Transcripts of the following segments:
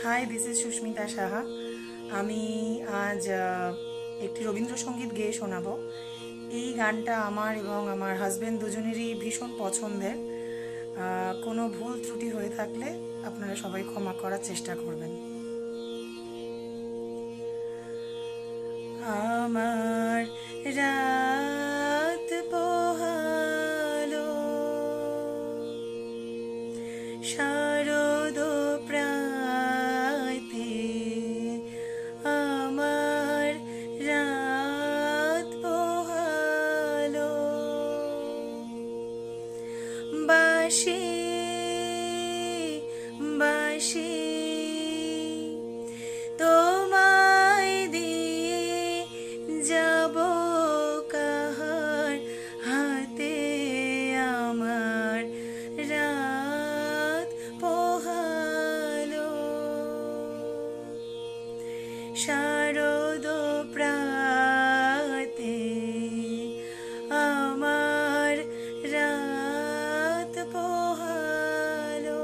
High, this is Susmita Saha. আমি আজ একটি রবীন্দ্রসঙ্গীত গেয়ে শোনাবো। এই গানটা আমার এবং আমার হাজব্যান্ড দুজনেরই ভীষণ পছন্দের। কোনো ভুল ত্রুটি হয়ে থাকলে আপনারা সবাই ক্ষমা করার চেষ্টা করবেন। আমার রাত পোহালো, শারদ প্রাতে আমার রাত পোহালো, বাঁশি বাঁশি তোমায় দিয়ে যাব কাহার হাতে, আমার রাত পোহালো, শারদ প্রাতে আমার রাত পোহালো,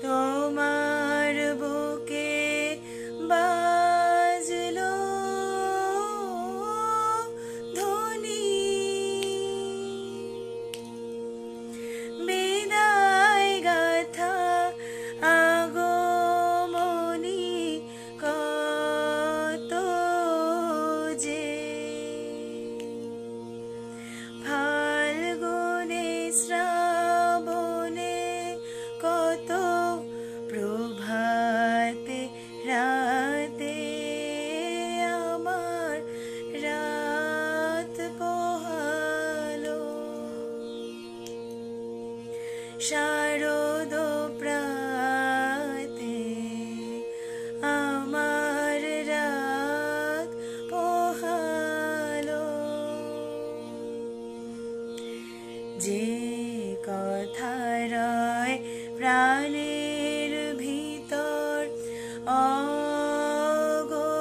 তোমার বুকে বাজলো ধ্বনি, বিদায় গাথা আগমনী কত যে, ফাল্গুনে শ্রাবণে কত প্রভাতে রাতে আমার রাত পোহালো, শারদ প্রাতে আমার রাত পোহালো, যে কথা রয় প্রাণের ভিতর অগোচরে,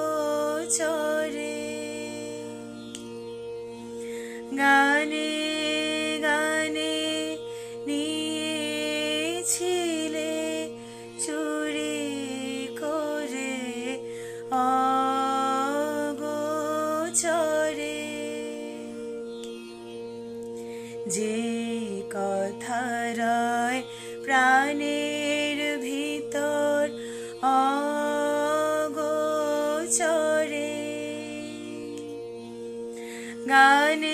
গানে গানে নিয়েছিলে চুরি করে অগোচরে, যে কথা রয় প্রাণের ভিতর অগোচরে, গানে